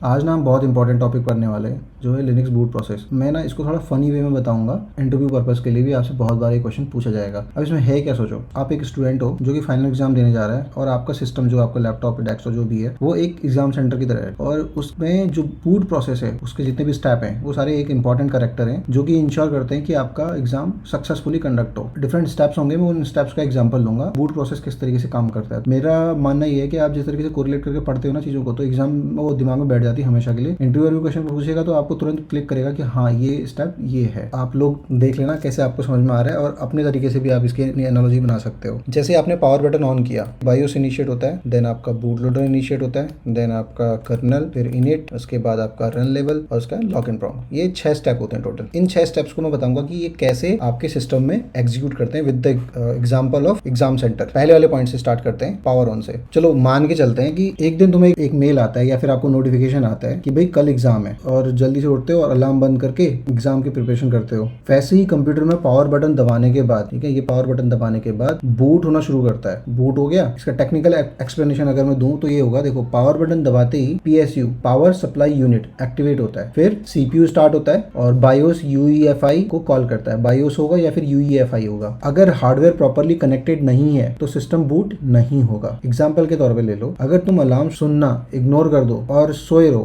आज ना हम बहुत इंपॉर्टेंट टॉपिक पढ़ने वाले हैं जो है लिनक्स बूट प्रोसेस। मैं ना इसको थोड़ा फनी वे में बताऊंगा, इंटरव्यू पर्पस के लिए भी आपसे बहुत बार ये क्वेश्चन पूछा जाएगा। अब इसमें है क्या, सोचो आप एक स्टूडेंट हो जो कि फाइनल एग्जाम देने जा रहा है और आपका सिस्टम जो आपका लैपटॉप डेस्कटॉप जो भी है वो एक एग्जाम सेंटर की तरह है और उसमें जो बूट प्रोसेस है उसके जितने भी स्टेप हैं वो सारे एक इंपॉर्टेंट कैरेक्टर हैं जो कि इंश्योर करते हैं कि आपका एग्जाम सक्सेसफुली कंडक्ट हो। डिफरेंट स्टेप्स होंगे, मैं उन स्टेप्स का एग्जाम्पल लूंगा, बूट प्रोसेस किस तरीके से काम करता है। मेरा मानना ये है कि आप जिस तरीके से कोरिलेट करके पढ़ते हो ना चीजों को, तो एग्जाम में वो दिमाग में बैठ जाती है हमेशा के लिए। इंटरव्यू क्वेश्चन पूछेगा तो आपको तुरंत क्लिक करेगा कि हाँ ये स्टेप ये है। आप लोग देख लेना कैसे आपको समझ में आ रहा है और अपने तरीके से भी आप इसकी एनालॉजी बना सकते हो। जैसे आपने पावर बटन ऑन किया, बायोस इनिशिएट होता है, देन आपका बूट लोडर इनिशिएट होता है, देन आपका कर्नल, फिर इनिट, उसके बाद आपका रन लेवल और उसका लॉक एंड प्रॉम्प्ट। ये 6 स्टेप होते हैं टोटल। इन 6 स्टेप्स को मैं बताऊंगा कि ये कैसे आपके सिस्टम में एग्जीक्यूट करते हैं with the example of exam centre. पहले वाले पॉइंट से स्टार्ट करते हैं, पावर ऑन से। चलो मान के चलते हैं कि एक दिन तुम्हें एक मेल आता है या फिर आपको नोटिफिकेशन आता है कि भाई कल एग्जाम है और जल्दी से उठते हो और अलार्म बंद करके एग्जाम की प्रिपरेशन करते हो। वैसे ही कंप्यूटर में पावर बटन दबाने के बाद, ठीक है, ये पावर बटन दबाने के बाद बूट होना शुरू करता है। बूट हो गया। इसका टेक्निकल एक्सप्लेनेशन अगर मैं दूं तो ये होगा, देखो पावर बटन दबाते ही PSU power supply unit activate होता है, फिर CPU स्टार्ट होता है और बायोस UEFI को कॉल करता है। बायोस होगा या फिर UEFI होगा। अगर हार्डवेयर प्रॉपरली कनेक्टेड नहीं है तो सिस्टम बूट नहीं होगा। एग्जाम्पल के तौर पे ले लो, अगर तुम अलार्म सुनना इग्नोर कर दो और सोए रहो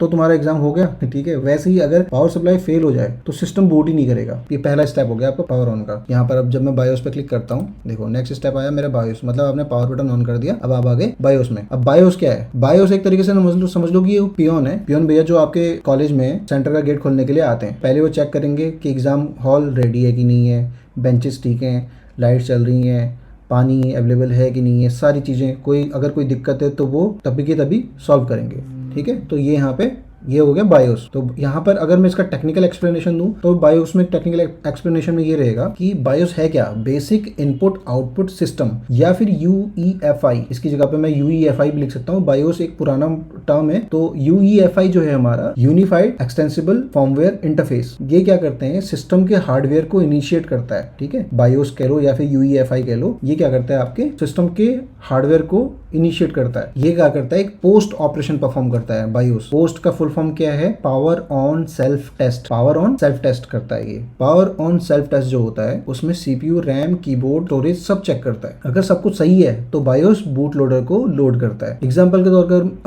तुम्हारा एग्जाम हो गया, ठीक है। वैसे ही अगर पावर सप्लाई फेल हो जाए तो सिस्टम बूट ही नहीं करेगा। ये पहला स्टेप हो गया आपका पावर ऑन का। यहाँ पर अब जब मैं बायोस पे क्लिक करता हूँ, देखो नेक्स्ट स्टेप आया मेरा बायोस, मतलब आपने पावर बटन ऑन कर दिया। अब आप आगे बायोस में। अब बायोस क्या है? बायोस एक तरीके से समझ लो कि ये पियोन है। पियोन भैया जो आपके कॉलेज में सेंटर का गेट खोलने के लिए आते हैं। पहले वो चेक करेंगे कि एग्जाम हॉल रेडी है कि नहीं है, बेंचेस ठीक हैं, लाइट चल रही हैं, पानी अवेलेबल है कि नहीं है, सारी चीज़ें। अगर कोई दिक्कत है तो वो तभी के तभी सॉल्व करेंगे, ठीक है। तो ये यहाँ पे ये हो गया बायोस। तो यहाँ पर अगर मैं इसका टेक्निकल एक्सप्लेनेशन दूं तो बायोस में टेक्निकल एक्सप्लेनेशन में ये रहेगा कि बायोस है क्या, बेसिक इनपुट आउटपुट सिस्टम या फिर UEFI। इसकी जगह पे मैं UEFI भी लिख सकता हूँ। बायोस एक पुराना टर्म है, तो UEFI जो है हमारा यूनिफाइड एक्सटेंसिबल फॉर्मवेयर इंटरफेस। ये क्या करते हैं, सिस्टम के हार्डवेयर को इनिशिएट करता है, ठीक है। बायोस कह लो या फिर UEFI कह लो, ये क्या करता है, आपके सिस्टम के हार्डवेयर को इनिशिएट करता है। ये क्या करता है, एक पोस्ट ऑपरेशन परफॉर्म करता है बायोस। पोस्ट का फुल फॉर्म क्या है? Power on self test. Power on self test करता है ये। पावर ऑन सेल्फ टेस्ट जो होता है उसमें CPU, रैम, कीबोर्ड, स्टोरेज सब चेक करता है। अगर सब कुछ सही है तो बायोस बूट लोडर को लोड करता है। एग्जाम्पल के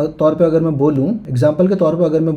तौर पे अगर मैं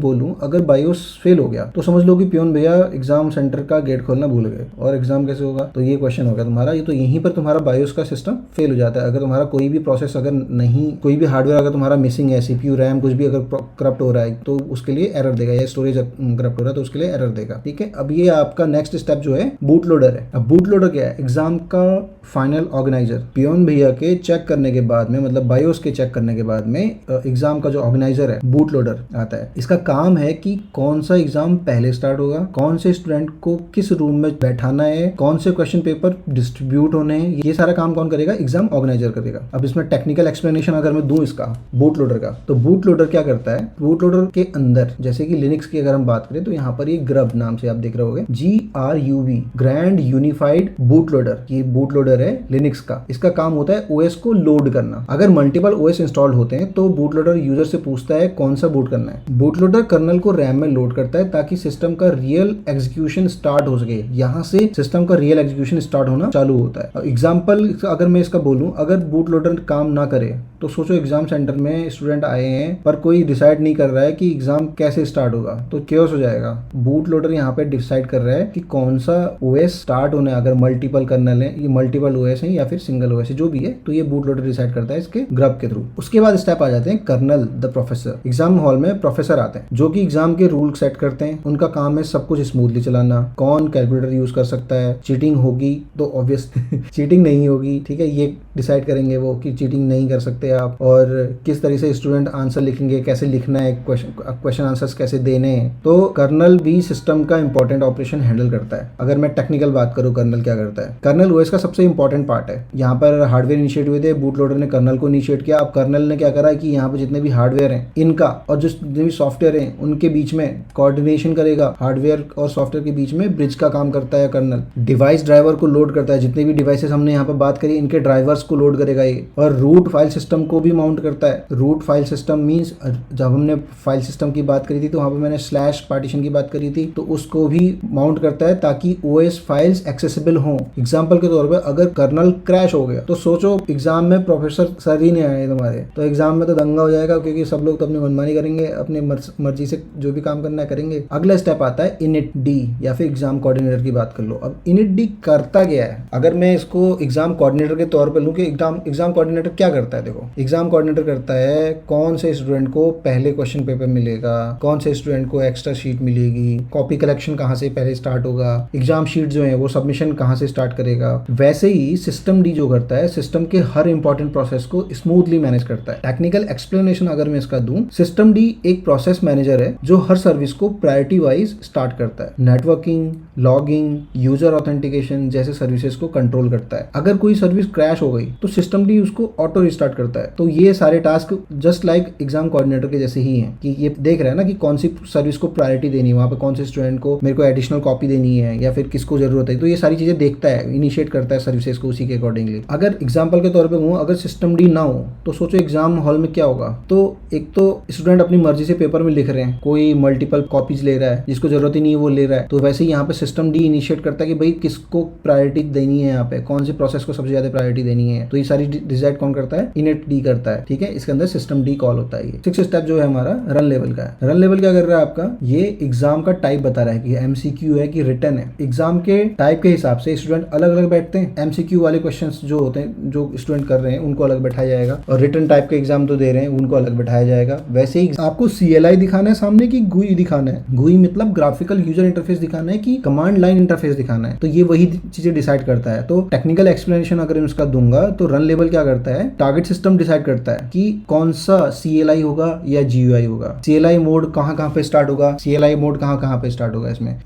बोलूं, अगर बायोस फेल हो गया तो समझ लो कि पियोन भैया एग्जाम सेंटर का गेट खोलना भूल गए और एग्जाम कैसे होगा। तो ये क्वेश्चन होगा तुम्हारा। ये तो यहीं पर तुम्हारा बायोस का सिस्टम फेल हो जाता है। अगर तुम्हारा कोई भी प्रोसेस अगर नहीं, कोई भी हार्डवेयर अगर तुम्हारा मिसिंग है, CPU, रैम कुछ भी अगर करप्ट हो रहा है तो उसके लिए एरर देगा, या स्टोरेज करप्ट हो रहा है तो उसके लिए एरर देगा, ठीक है। अब ये आपका नेक्स्ट स्टेप जो है बूट लोडर है। अब बूट लोडर क्या है? एग्जाम का फाइनल ऑर्गेनाइजर। पियोन भैया के चेक करने के बाद में, मतलब बायोस के चेक करने के बाद में एग्जाम का जो ऑर्गेनाइजर है बूट लोडर आता है। इसका काम है कि कौन सा एग्जाम पहले स्टार्ट होगा, कौन से स्टूडेंट को किस रूम में बैठाना है, कौन से क्वेश्चन पेपर डिस्ट्रीब्यूट होने हैं, ये सारा काम कौन करेगा? एग्जाम ऑर्गेनाइजर करेगा। अब इसमें टेक्निकल एक्सप्लेनेशन अगर मैं दूं इसका बूट लोडर का, तो बूट लोडर क्या करता है? बूट लोडर के अंदर जैसे कि लिनक्स की अगर हम बात करें तो यहाँ पर ये ग्रब नाम से आप देख रहे होगे, GRUB, grand unified boot loader. ये बूट लोडर है लिनक्स का। इसका काम होता है OS को लोड करना। अगर मल्टीपल OS इंस्टॉल्ड होते हैं तो बूट लोडर यूजर से पूछता है कौन सा बूट करना है। बूट लोडर कर्नल को रैम में लोड करता है ताकि सिस्टम का रियल एग्जीक्यूशन स्टार्ट हो सके। यहाँ से सिस्टम का रियल एग्जीक्यूशन स्टार्ट होना चालू होता है। एग्जाम्पल अगर मैं इसका बोलूं, अगर बूट लोडर काम ना करे तो सोचो एग्जाम सेंटर में स्टूडेंट आए हैं पर कोई डिसाइड नहीं कर रहा है कि एग्जाम कैसे स्टार्ट होगा, तो केओस हो जाएगा। बूट लोडर यहाँ पे डिसाइड कर रहा है कि कौन सा OS स्टार्ट होना है। अगर मल्टीपल कर्नल है, ये मल्टीपल OS है या फिर सिंगल OS है, जो भी है, तो ये बूट लोडर डिसाइड करता है इसके ग्रब के थ्रू। उसके बाद स्टेप आ जाते हैं colonel the professor. Exam hall में प्रोफेसर आते हैं जो कि एग्जाम के रूल सेट करते हैं। उनका काम है सब कुछ स्मूथली चलाना। कौन कैलकुलेटर यूज कर सकता है, चीटिंग होगी तो ऑब्वियस चीटिंग नहीं होगी, ठीक है, ये डिसाइड करेंगे वो कि चीटिंग नहीं कर सकते आप, और किस तरह से स्टूडेंट आंसर लिखेंगे, कैसे लिखना है, क्वेश्चन आंसर्स कैसे देने हैं। तो कर्नल भी सिस्टम का इंपॉर्टेंट ऑपरेशन हैंडल करता है। अगर मैं टेक्निकल बात करूं, कर्नल क्या करता है? कर्नल OS का सबसे इंपॉर्टेंट पार्ट है। यहाँ पर हार्डवेयर इनिशिएट हुए थे, बूट लोडर ने कर्नल को इनिशिएट किया। अब कर्नल ने क्या करा कि यहाँ पर जितने भी हार्डवेयर हैं इनका और जो जितने भी सॉफ्टवेयर हैं उनके बीच में कोऑर्डिनेशन करेगा। हार्डवेयर और सॉफ्टवेयर के बीच में ब्रिज का काम करता है कर्नल। डिवाइस ड्राइवर को लोड करता है। जितने भी डिवाइसेस हमने यहाँ पर बात करी, इनके ड्राइवर्स को लोड करेगा ये। और रूट फाइल सिस्टम को भी माउंट करता है। रूट फाइल सिस्टम मीन्स जब हमने फाइल सिस्टम की बात करी थी तो वहाँ पे मैंने स्लैश पार्टीशन की बात करी थी, तो उसको भी माउंट करता है ताकि ओएस फाइल्स एक्सेसिबल हों। एग्जाम्पल के तौर पर अगर कर्नल क्रैश हो गया तो सोचो एग्जाम में प्रोफेसर सर ही नहीं आए तुम्हारे, तो एग्जाम में तो दंगा हो जाएगा, क्योंकि सब लोग तो अपनी मनमानी करेंगे, अपने मर्जी से जो भी काम करना है करेंगे। अगला स्टेप आता है इनिट डी या फिर एग्जाम कोऑर्डिनेटर की बात कर लो। अब इनिट डी करता क्या है, अगर मैं इसको एग्जाम कोऑर्डिनेटर के तौर पर लूँ कि एग्जाम कोऑर्डिनेटर क्या करता है। देखो एग्जाम कोऑर्डिनेटर करता है कौन से स्टूडेंट को पहले क्वेश्चन पेपर मिलेगा, कौन से स्टूडेंट को एक्स्ट्रा शीट मिलेगी, कॉपी कलेक्शन कहाँ से पहले स्टार्ट होगा, एग्जाम शीट जो है वो सबमिशन कहाँ से स्टार्ट करेगा। वैसे ही सिस्टम डी जो करता है सिस्टम के हर इंपॉर्टेंट प्रोसेस को स्मूथली मैनेज करता है। टेक्निकल एक्सप्लेनेशन अगर मैं इसका दूं, सिस्टम डी एक प्रोसेस मैनेजर है जो हर सर्विस को प्रायोरिटी वाइज स्टार्ट करता है। नेटवर्किंग, लॉगिंग, यूजर ऑथेंटिकेशन जैसे सर्विसेज को कंट्रोल करता है। अगर कोई सर्विस क्रैश हो गई तो सिस्टम डी उसको ऑटो रिस्टार्ट करता है। तो ये सारे task just like exam coordinator के जैसे ही हैं कि ये देख रहे हैं ना कि कौन सी सर्विस को प्रायोरिटी देनी है, वहां पे कौन से स्टूडेंट को मेरे को एडिशनल कॉपी देनी है या फिर किसको जरूरत है, तो ये सारी चीजें देखता है, इनिशिएट करता है सर्विसेज को उसी के अकॉर्डिंगली। अगर एग्जाम्पल के तौर पर हूँ, अगर सिस्टम डी ना हो तो सोचो एग्जाम हॉल में क्या होगा। तो एक तो स्टूडेंट अपनी मर्जी से पेपर में लिख रहे हैं, कोई मल्टीपल कॉपीज ले रहा है, जिसको जरूरत ही नहीं है वो ले रहा है, तो वैसे ही यहाँ पे सिस्टम डी इनिशिएट करता है कि भाई किसको प्रायोरिटी देनी है, यहाँ पे कौन सी प्रोसेस को सबसे ज्यादा प्रायोरिटी देनी है। तो ये सारी डिसाइड कौन करता है, इनिट डी करता है। ठीक है, इसके अंदर सिस्टम डी कॉल होता है। ये 6 स्टेप जो है हमारा रन लेवल का है। रन लेवल क्या कर रहा है आपका, ये एग्जाम का टाइप बता रहा है कि एमसीक्यू है कि रिटन है। एग्जाम के टाइप के हिसाब से स्टूडेंट अलग अलग बैठते हैं। एमसीक्यू वाले क्वेश्चंस जो होते हैं जो स्टूडेंट कर रहे हैं उनको अलग बैठाया जाएगा, और रिटन टाइप के एग्जाम तो दे रहे हैं उनको अलग बैठाया जाएगा। वैसे ही आपको CLI दिखाना है सामने की GUI दिखाना है। GUI मतलब ग्राफिकल यूजर इंटरफेस दिखाना है कि कमांड लाइन इंटरफेस दिखाना है, तो ये वही चीजें डिसाइड करता है। तो टेक्निकल एक्सप्लेनेशन अगर मैं उसका दूंगा तो रन लेवल क्या करता है, टारगेट सिस्टम डिसाइड करता है कि कौन सा CLI होगा या GUI होगा। CLI मोड कहाँ पे स्टार्ट होगा, CLI मोड कहाँ पे स्टार्ट होगा। इसमें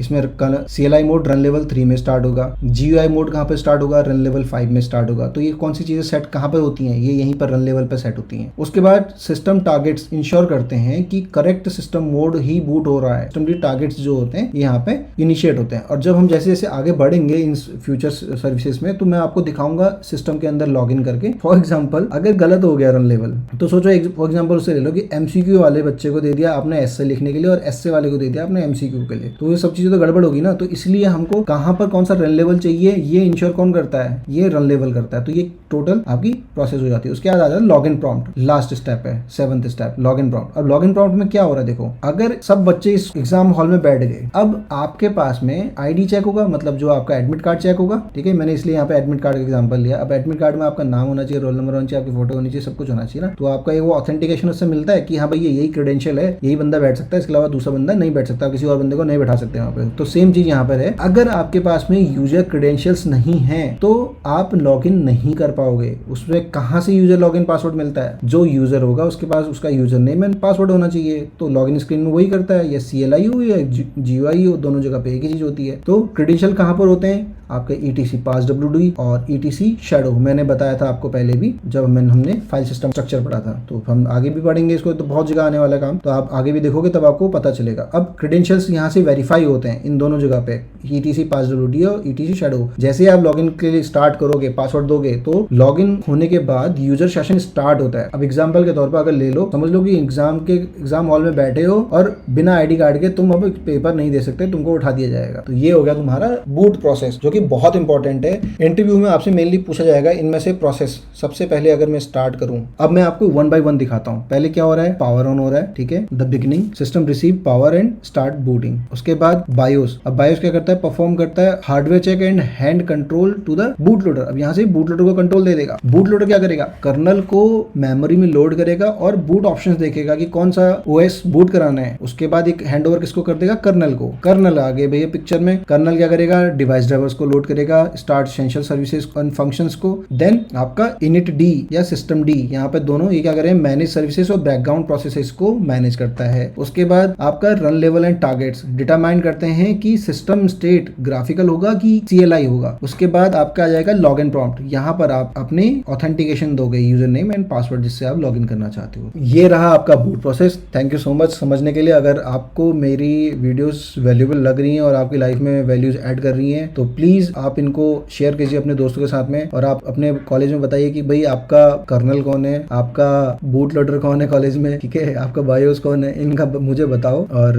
CLI मोड रन लेवल 3 में स्टार्ट होगा। GUI मोड कहाँ पे स्टार्ट होगा, रन लेवल 5 में स्टार्ट होगा। तो ये कौन सी चीजें सेट कहाँ पर होती हैं, ये यहीं पर रन लेवल पर सेट होती हैं। उसके बाद सिस्टम टारगेट्स इंश्योर करते हैं कि करेक्ट सिस्टम मोड ही बूट हो रहा है। सिस्टम टारगेट्स जो होते हैं यहाँ पे इनिशिएट होते हैं, और जब हम जैसे जैसे आगे बढ़ेंगे इन फ्यूचर सर्विसेज में तो मैं आपको दिखाऊंगा सिस्टम के अंदर लॉग इन करके। फॉर एग्जाम्पल अगर गलत हो गया रन लेवल तो सोचो फॉर एग्जाम्पल उससे ले लो कि MCQ वाले बच्चे को दे दिया आपने एसए लिखने के लिए और एसए वाले को दे दिया आपने MCQ के लिए, तो ये सब चीजें तो गड़बड़ होगी ना। तो इसलिए हमको कहाँ पर कौन सा रन लेवल चाहिए ये इंश्योर कौन करता है, ये रन लेवल करता है। तो ये टोटल आपकी प्रोसेस हो जाती है। उसके बाद आ जाता है log in prompt, last step है 7th step log in prompt. अब लॉग इन प्रॉम्प्ट में क्या हो रहा है, देखो अगर सब बच्चे इस एग्जाम हॉल में बैठ गए, अब आपके पास में ID चेक होगा, मतलब जो आपका एडमिट कार्ड चेक होगा। ठीक है, मैंने इसलिए यहाँ पे एडमिट कार्ड का एग्जांपल लिया। अब एडमिट कार्ड में आपका नाम होना चाहिए, रोल नंबर होना चाहिए, आपकी फोटो होनी चाहिए, सब कुछ होना चाहिए ना। तो आपका वो ऑथेंटिकेशन उससे मिलता है कि हाँ भाई ये यही क्रेडेंशियल है, यही बंदा बैठ सकता है, इसके अलावा दूसरा बंदा नहीं बैठ सकता, किसी और बंदे को नहीं बैठा सकते वहाँ पे। तो सेम चीज यहाँ पर है, अगर आपके पास में यूजर क्रेडेंशियल्स नहीं है तो आप लॉग इन नहीं कर पाओगे। उसमें कहाँ से यूजर लॉग इन पासवर्ड मिलता है, जो यूजर होगा उसके पास उसका यूजर नेम एंड पासवर्ड होना चाहिए। तो लॉग इन स्क्रीन में वही करता है, या CLI हो या GUI हो, दोनों जगह पे एक ही चीज होती है। तो क्रेडेंशियल कहाँ पर होते हैं, आपके ETC passwd और ETC shadow। मैंने बताया था आपको पहले भी जब हमने फाइल सिस्टम स्ट्रक्चर पढ़ा था, तो हम आगे भी पढ़ेंगे इसको, तो बहुत जगह आने वाला काम, तो आप आगे भी देखोगे तब आपको पता चलेगा। अब क्रेडेंशियल्स यहाँ से वेरीफाई होते हैं इन दोनों जगह पे, ETC passwd और ETC shadow। जैसे आप लॉगिन के लिए स्टार्ट करोगे, पासवर्ड दोगे, तो लॉगिन होने के बाद यूजर सेशन स्टार्ट होता है। अब एग्जाम्पल के तौर पर अगर ले लो, समझ लो कि एग्जाम हॉल में बैठे हो और बिना ID कार्ड के तुम अब पेपर नहीं दे सकते, तुमको उठा दिया जाएगा। तो ये हो गया तुम्हारा बूट प्रोसेस, जो कि बहुत इंपॉर्टेंट है। इंटरव्यू में आपसे मेनली पूछा जाएगा इनमें से प्रोसेस। सबसे पहले अगर मैं स्टार्ट करूं, अब मैं आपको 1 by 1 दिखाता हूं। पहले क्या हो रहा है, पावर ऑन हो रहा है, ठीक है, the beginning system receive power and start booting. उसके बाद बायोस। अब बायोस क्या करता है, परफॉर्म करता है hardware check and hand control to the boot loader. अब यहाँ से बूट लोडर को कंट्रोल दे देगा। बूट लोडर क्या करेगा, कर्नल को मेमोरी में लोड करेगा और बूट ऑप्शंस देखेगा कि कौन सा OS बूट कराना है। उसके बाद एक हैंडओवर किसको कर देगा, कर्नल को। कर्नल आ गए भैया पिक्चर में। कर्नल क्या करेगा, डिवाइस ड्राइवर्स को लोड करेगा, start essential services and functions को। देन आपका इनिट डी या सिस्टम डी, यहाँ पे दोनों ये क्या करें, मैनेज सर्विसेज और बैकग्राउंड प्रोसेसेस को मैनेज करता है। उसके बाद आपका run level and targets determine करते हैं कि सिस्टम स्टेट ग्राफिकल होगा कि CLI होगा। उसके बाद आपका आ जाएगा लॉग इन प्रॉम्प्ट। यहाँ पर आप अपने ऑथेंटिकेशन दोगे, यूजर नेम एंड पासवर्ड, जिससे आप लॉग इन करना चाहते हो। ये रहा आपका boot process. Thank you so much समझने के लिए। अगर आपको मेरी वीडियोस वैल्यूएबल लग रही हैं और आपकी लाइफ में वैल्यूज ऐड कर रही हैं तो प्लीज प्लीज़ आप इनको शेयर कीजिए अपने दोस्तों के साथ में, और आप अपने कॉलेज में बताइए कि भाई आपका कर्नल कौन है, आपका बूट लोडर कौन है कॉलेज में, ठीक है, आपका बायोस कौन है, इनका मुझे बताओ। और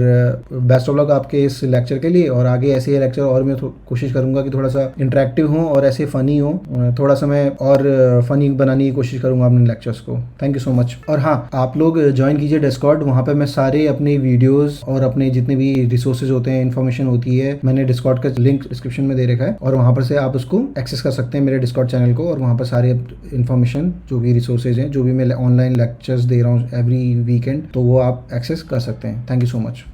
बेस्ट ऑफ लक आपके इस लेक्चर के लिए, और आगे ऐसे ही लेक्चर और मैं कोशिश करूंगा कि थोड़ा सा इंटरेक्टिव हो और ऐसे फ़नी हो, थोड़ा सा मैं और फ़नी बनाने की कोशिश करूंगा अपने लेक्चर्स को। Thank you so much. और हाँ, आप लोग ज्वाइन कीजिए डिस्कॉर्ड, वहाँ पे मैं सारे अपने वीडियोस और अपने जितने भी रिसोर्सेज होते हैं, इन्फॉर्मेशन होती है, मैंने डिस्कॉर्ड का लिंक डिस्क्रिप्शन में दे रखा है, और वहाँ पर से आप उसको एक्सेस कर सकते हैं मेरे डिस्कॉर्ड चैनल को, और वहाँ पर सारे इन्फॉर्मेशन जो भी रिसोर्सेज हैं, जो भी मैं ऑनलाइन लेक्चर्स दे रहा हूँ एवरी वीकेंड, तो वो आप एक्सेस कर सकते हैं। Thank you so much.